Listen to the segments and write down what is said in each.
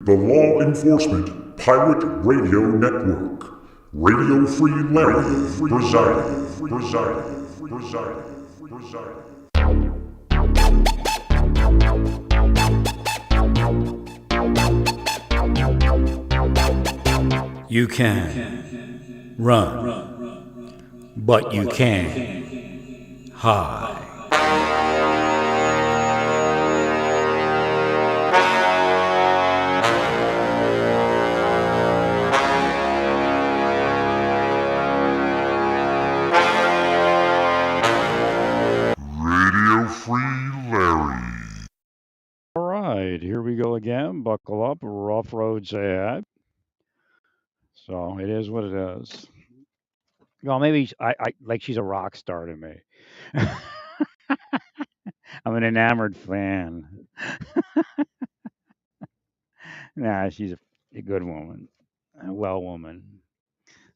The Law Enforcement Pirate Radio Network. Radio Free Larry presiding. You can run, but you can't hide. Radio Free Larry. All right, here we go again. Buckle up, rough roads ahead. So it is what it is. Well, maybe I like she's a rock star to me. I'm an enamored fan. Nah, she's a good woman, a well woman.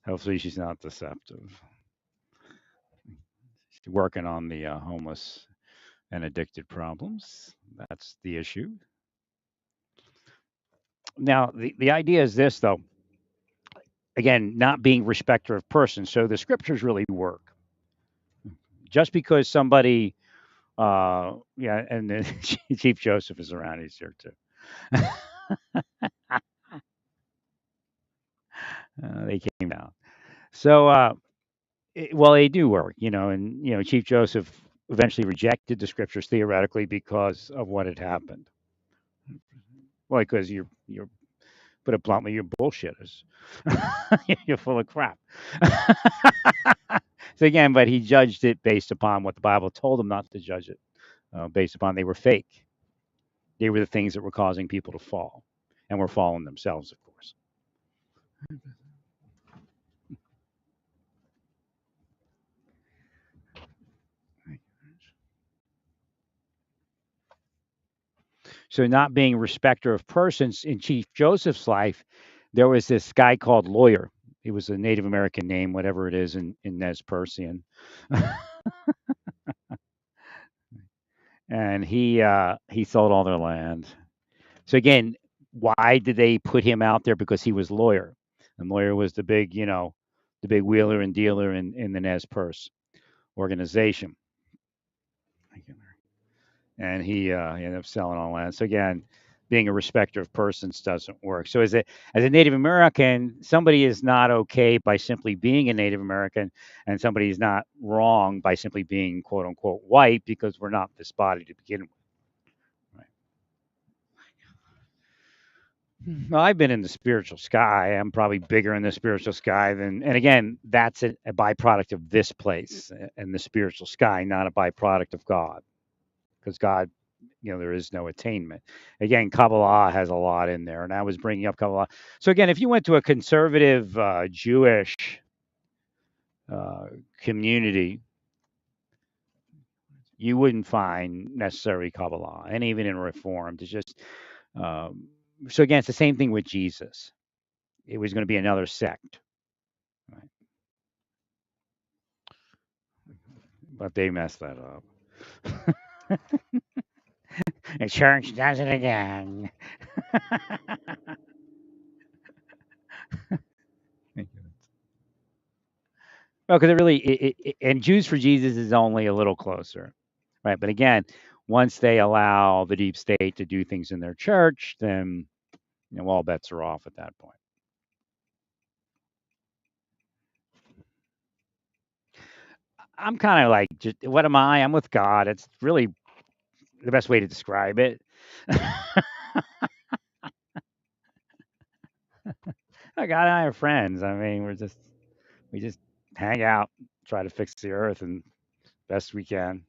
Hopefully, she's not deceptive. She's working on the homeless and addicted problems. That's the issue. Now, the idea is this, though. Again, not being respecter of persons. So the scriptures really work. Just because somebody, yeah, and then Chief Joseph is around. He's here too. They came down. So, well, they do work, and Chief Joseph eventually rejected the scriptures theoretically because of what had happened. Well, because you're put it bluntly, you're bullshitters. You're full of crap. So again, but he judged it based upon what the Bible told him not to judge it, based upon they were fake. They were the things that were causing people to fall, and were falling themselves, of course. So, not being a respecter of persons in Chief Joseph's life, there was this guy called Lawyer. He was a Native American name, whatever it is in Nez Persian. And he sold all their land. So again, why did they put him out there? Because he was Lawyer, and Lawyer was the big, the big wheeler and dealer in the Nez Perce organization, and he ended up selling all land. So again, being a respecter of persons doesn't work. So as a Native American, somebody is not okay by simply being a Native American, and somebody is not wrong by simply being quote unquote white because we're not this body to begin with. Right. Well, I've been in the spiritual sky. I'm probably bigger in the spiritual sky than, and again, that's a byproduct of this place and the spiritual sky, not a byproduct of God, because God, there is no attainment. Again, Kabbalah has a lot in there, and I was bringing up Kabbalah. So again, if you went to a conservative Jewish uh, community, you wouldn't find necessarily Kabbalah, and even in Reformed, it's just um, so again, it's the same thing with Jesus. It was going to be another sect, right? But they messed that up. The church does it again. Well, because it really, and Jews for Jesus is only a little closer, right? But again, once they allow the deep state to do things in their church, then all bets are off at that point. I'm kind of like, just, what am I? I'm with God. It's really the best way to describe it. God and I are friends. I mean, we just hang out, try to fix the earth and best we can.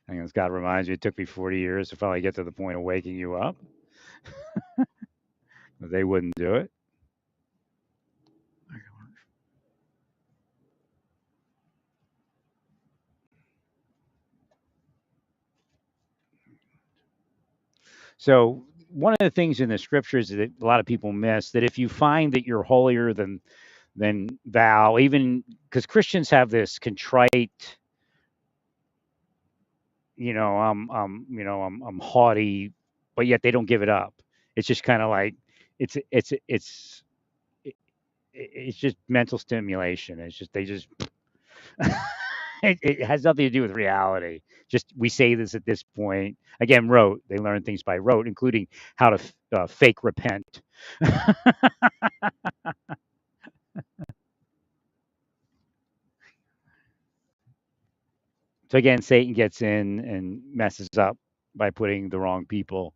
And as God reminds you, it took me 40 years to finally get to the point of waking you up. They wouldn't do it. So one of the things in the scriptures that a lot of people miss, that if you find that you're holier than thou, even because Christians have this contrite, I'm haughty, but yet they don't give it up. It's just kind of like it's it's just mental stimulation. It's just they just it has nothing to do with reality. Just we say this at this point again. Rote. They learn things by rote, including how to fake repent. So again, Satan gets in and messes up by putting the wrong people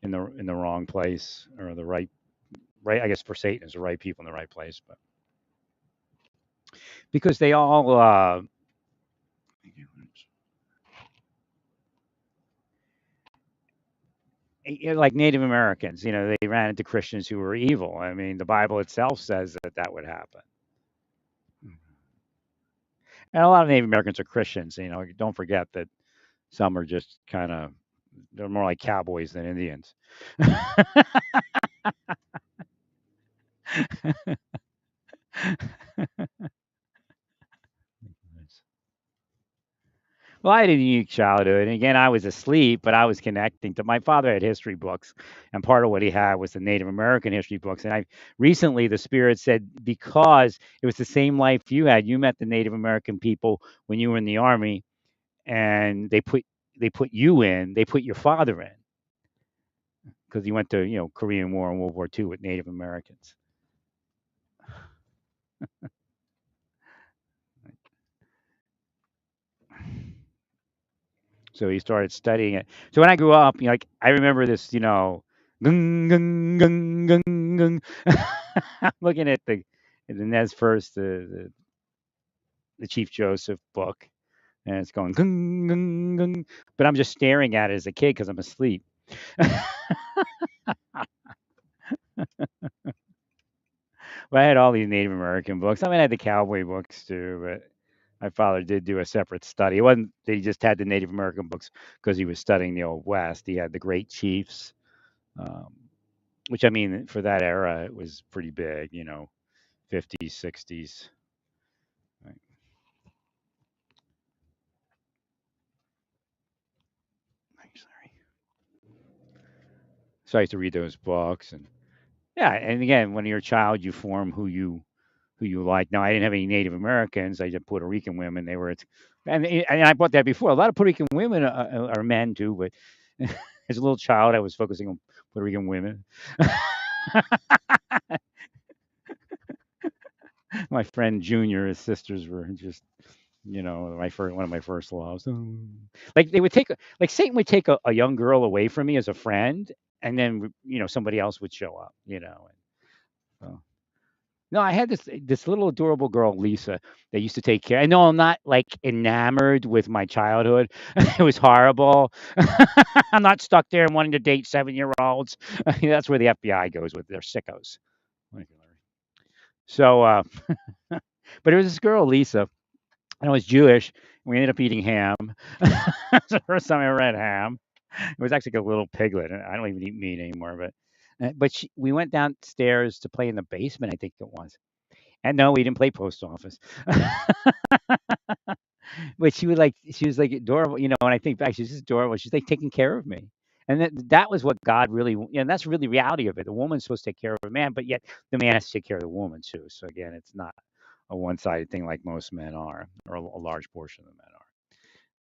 in the wrong place or the right. I guess for Satan is the right people in the right place, but because they all like Native Americans, they ran into Christians who were evil. I mean, the Bible itself says that that would happen. And a lot of Native Americans are Christians. Don't forget that some are just kind of they're more like cowboys than Indians. Well, I had a unique childhood, and again, I was asleep, but I was connecting to my father had history books, and part of what he had was the Native American history books. And I recently, the spirit said because it was the same life you had, you met the Native American people when you were in the army, and they put your father in because he went to Korean War and World War II with Native Americans. So he started studying it. So when I grew up, like I remember this, gung gung gung gung gung. I'm looking at the Nez first, the Chief Joseph book, and it's going gung gung gung. But I'm just staring at it as a kid because I'm asleep. But I had all these Native American books. I mean, I had the cowboy books too, but my father did do a separate study. It wasn't that he just had the Native American books because he was studying the Old West. He had the Great Chiefs, um, which I mean, for that era, it was pretty big, 50s, 60s. Right. Sorry. So I used to read those books, and yeah, and again, when you're a child, you form who you like. Now, I didn't have any Native Americans. I had Puerto Rican women. They were, and I brought that before. A lot of Puerto Rican women are men too, but as a little child, I was focusing on Puerto Rican women. My friend Junior, his sisters were just, one of my first loves. Like they would like Satan would take a young girl away from me as a friend, and then somebody else would show up. So. No, I had this little adorable girl, Lisa, that used to take care. I know I'm not like enamored with my childhood. It was horrible. I'm not stuck there and wanting to date 7-year-olds. That's where the FBI goes with their sickos. Thank you, Larry. So, but it was this girl, Lisa, and I was Jewish. We ended up eating ham. It's the first time I ever had ham. It was actually like a little piglet. And I don't even eat meat anymore, but we went downstairs to play in the basement. I think it was. And no, we didn't play post office. But she was like adorable, when I think back, she's just adorable. She's like taking care of me. And that was what God really, and that's really reality of it. The woman's supposed to take care of a man, but yet the man has to take care of the woman too. So again, it's not a one-sided thing like most men are, or a large portion of the men are.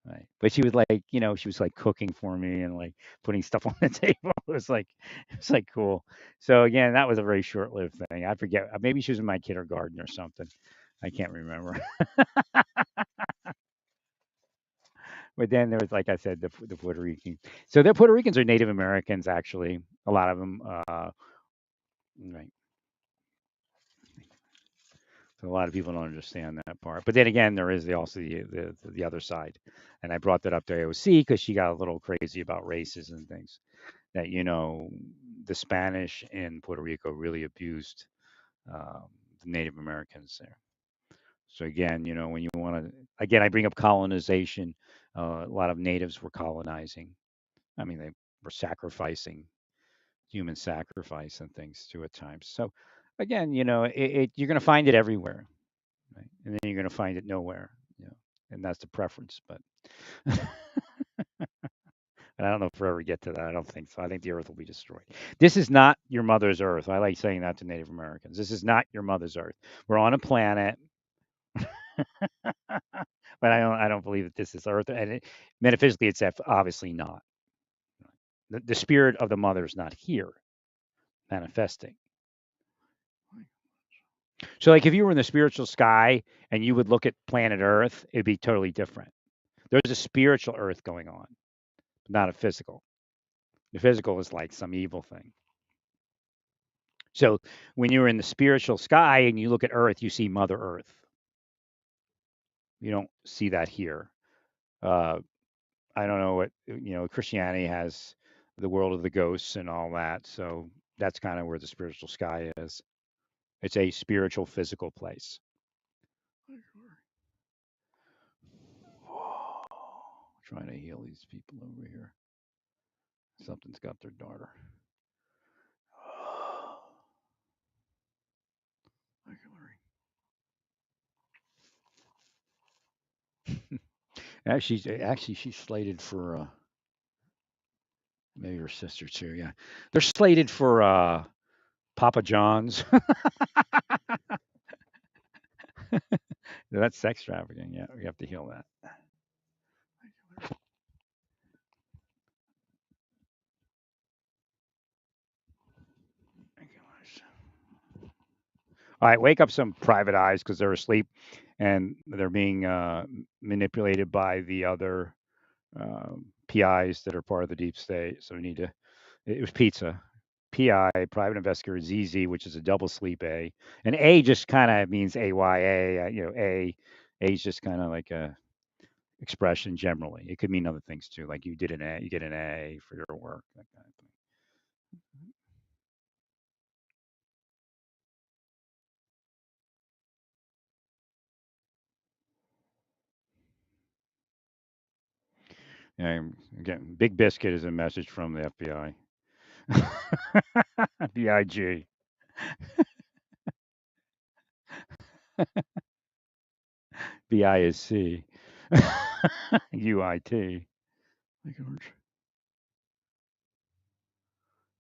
Right. But she was like cooking for me and like putting stuff on the table. It was like cool. So again, that was a very short-lived thing. I forget. Maybe she was in my kindergarten or something. I can't remember. But then there was, like I said, the Puerto Rican. So the Puerto Ricans are Native Americans, actually. A lot of them. Right. So a lot of people don't understand that part. But then again, there is also the other side, and I brought that up to AOC because she got a little crazy about races and things. That the Spanish in Puerto Rico really abused the Native Americans there. So again, when you want to, again, I bring up colonization. A lot of natives were colonizing. I mean, they were sacrificing, human sacrifice and things too at times. So again, you're going to find it everywhere, right? And then you're going to find it nowhere, and that's the preference. But And I don't know if we'll ever get to that. I don't think so. I think the Earth will be destroyed. This is not your mother's Earth. I like saying that to Native Americans. This is not your mother's Earth. We're on a planet, but I don't believe that this is Earth. And metaphysically, it's obviously not. The spirit of the mother is not here manifesting. So, like, if you were in the spiritual sky and you would look at planet Earth, it'd be totally different. There's a spiritual Earth going on, not a physical. The physical is like some evil thing. So, when you're in the spiritual sky and you look at Earth, you see Mother Earth. You don't see that here. Uh, I don't know what Christianity has the world of the ghosts and all that. So that's kind of where the spiritual sky is. It's a spiritual, physical place. Trying to heal these people over here. Something's got their daughter. Actually, she's slated for maybe her sister too. Yeah, they're slated for Papa John's. That's sex trafficking. Yeah, we have to heal that. All right, wake up some private eyes because they're asleep and they're being manipulated by the other PIs that are part of the deep state. So we need to. It was pizza. PI, private investigator, ZZ, which is a double sleep A, and A just kind of means AYA. A is just kind of like a expression generally. It could mean other things too, like you get an A for your work, that kind of thing. Yeah, again, Big Biscuit is a message from the FBI. BIG. BI is C. UIT.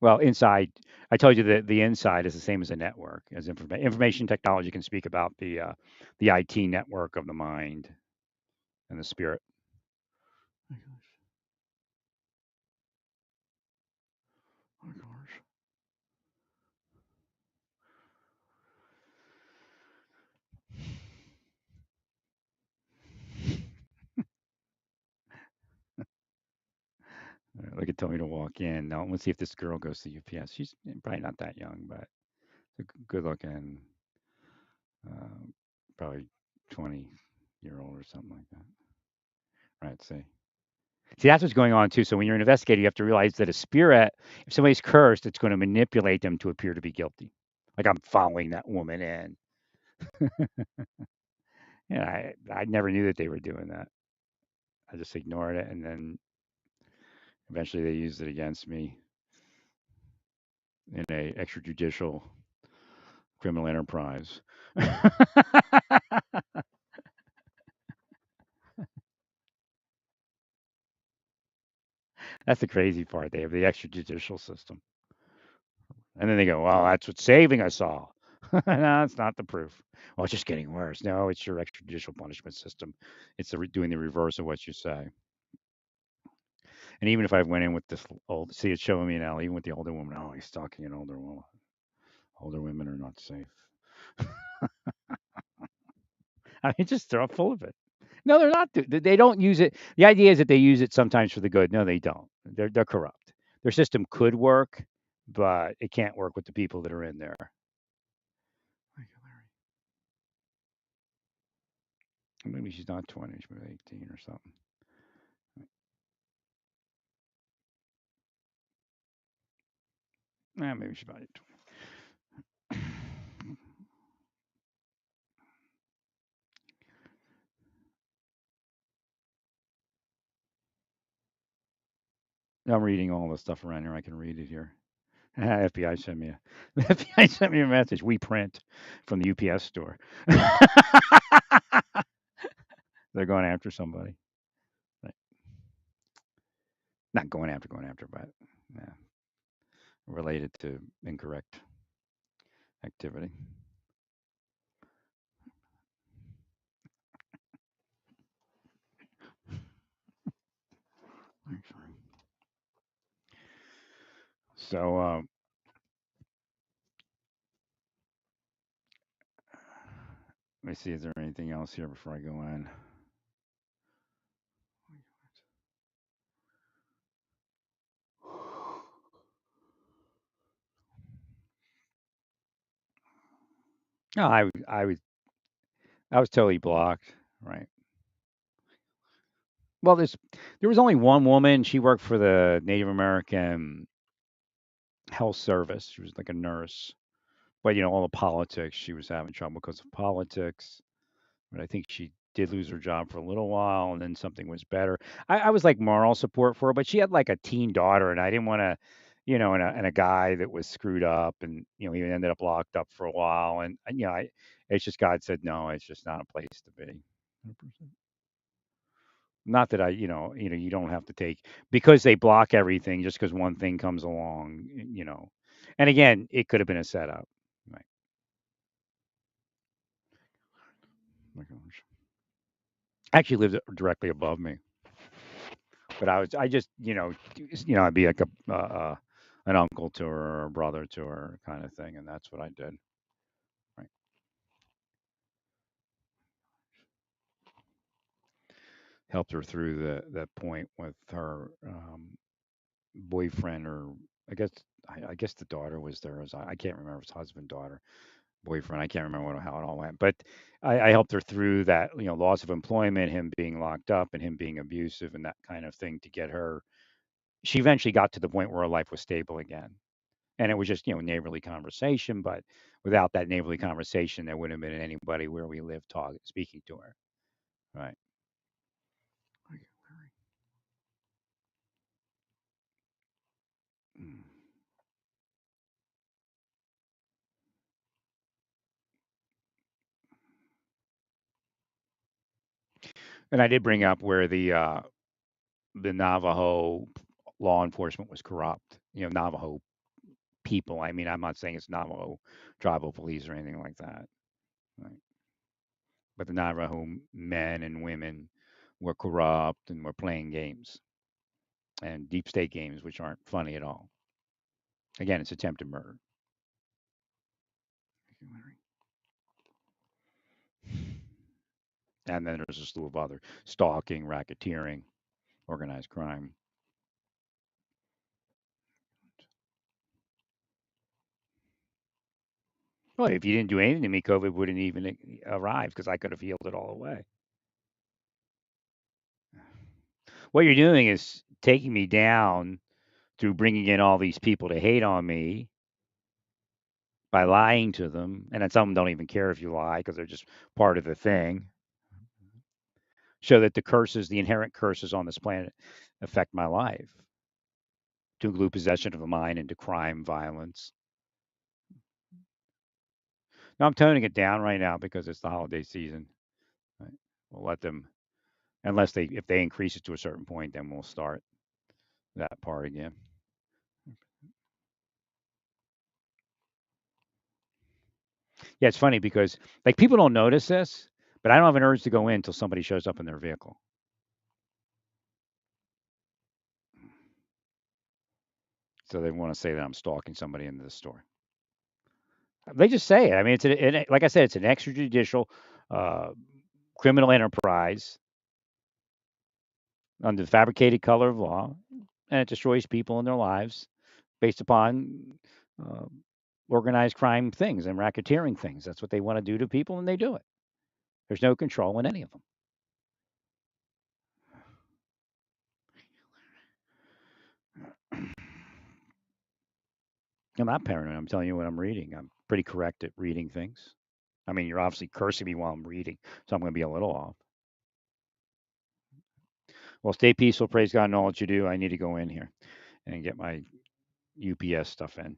Well, inside, I told you that the inside is the same as a network, as information technology can speak about the IT network of the mind and the spirit. Look at Tony to walk in. Now let's see if this girl goes to UPS. She's probably not that young, but good looking, uh, probably 20-year-old or something like that. Right. See, that's what's going on too. So when you're an investigator, you have to realize that a spirit, if somebody's cursed, it's going to manipulate them to appear to be guilty. Like I'm following that woman in. And I never knew that they were doing that. I just ignored it, and then eventually they used it against me in a extrajudicial criminal enterprise. That's the crazy part. They have the extrajudicial system, and then they go, "Well, that's what's saving us all." No, that's not the proof. Well, it's just getting worse. No, it's your extrajudicial punishment system. It's doing the reverse of what you say. And even if I went in with this old, see, it's showing me now, even with the older woman, oh, he's stalking an older woman. Older women are not safe. I mean, just throw full of it. No, they're not. They don't use it. The idea is that they use it sometimes for the good. No, they don't. They're corrupt. Their system could work, but it can't work with the people that are in there. Maybe she's not 20, she's maybe 18 or something. Maybe she's about 20. I'm reading all the stuff around here. I can read it here. FBI sent me a FBI sent me a message. We print from the UPS store. They're going after somebody. Not going after, but yeah, related to incorrect activity. So let me see. Is there anything else here before I go in? No, I was totally blocked. Right. Well, there was only one woman. She worked for the Native American Health Service. She was like a nurse. But all the politics, she was having trouble because of politics. But I think she did lose her job for a little while, and then something was better. I was like moral support for her, but she had like a teen daughter, and I didn't want to, and a guy that was screwed up, and he ended up locked up for a while, and it's just God said no, it's just not a place to be. 100%. Not that you don't have to take because they block everything just because one thing comes along. And again, it could have been a setup. Right. My gosh. Actually lived directly above me. But I just, I'd be like an uncle to her or a brother to her kind of thing, and that's what I did. Right. Helped her through that point with her boyfriend, or I guess I guess the daughter was there. As I can't remember if it's husband, daughter, boyfriend. I can't remember how it all went, but I helped her through that, loss of employment, him being locked up, and him being abusive, and that kind of thing to get her. She eventually got to the point where her life was stable again. And it was just, neighborly conversation, but without that neighborly conversation, there wouldn't have been anybody where we live talking, speaking to her. Right. Mm. And I did bring up where the Navajo law enforcement was corrupt. Navajo people. I mean, I'm not saying it's Navajo tribal police or anything like that. Right. But the Navajo men and women were corrupt and were playing games and deep state games, which aren't funny at all. Again, it's attempted murder. And then there's a slew of other stalking, racketeering, organized crime. Well, if you didn't do anything to me, COVID wouldn't even arrive because I could have healed it all away. What you're doing is taking me down through bringing in all these people to hate on me by lying to them. And then some of them don't even care if you lie because they're just part of the thing. So that the inherent curses on this planet affect my life to include possession of a mind into crime, violence. Now I'm toning it down right now because it's the holiday season. Right? We'll let them, unless if they increase it to a certain point, then we'll start that part again. Yeah, it's funny because like people don't notice this, but I don't have an urge to go in until somebody shows up in their vehicle. So they want to say that I'm stalking somebody in the store. They just say it. I mean, like I said, it's an extrajudicial uh, criminal enterprise under the fabricated color of law, and it destroys people and their lives based upon uh, organized crime things and racketeering things. That's what they want to do to people, and they do it. There's no control in any of them. I'm not paranoid. I'm telling you what I'm reading. I'm pretty correct at reading things. I mean, you're obviously cursing me while I'm reading, so I'm going to be a little off. Well, stay peaceful. Praise God and all that you do. I need to go in here and get my UPS stuff in.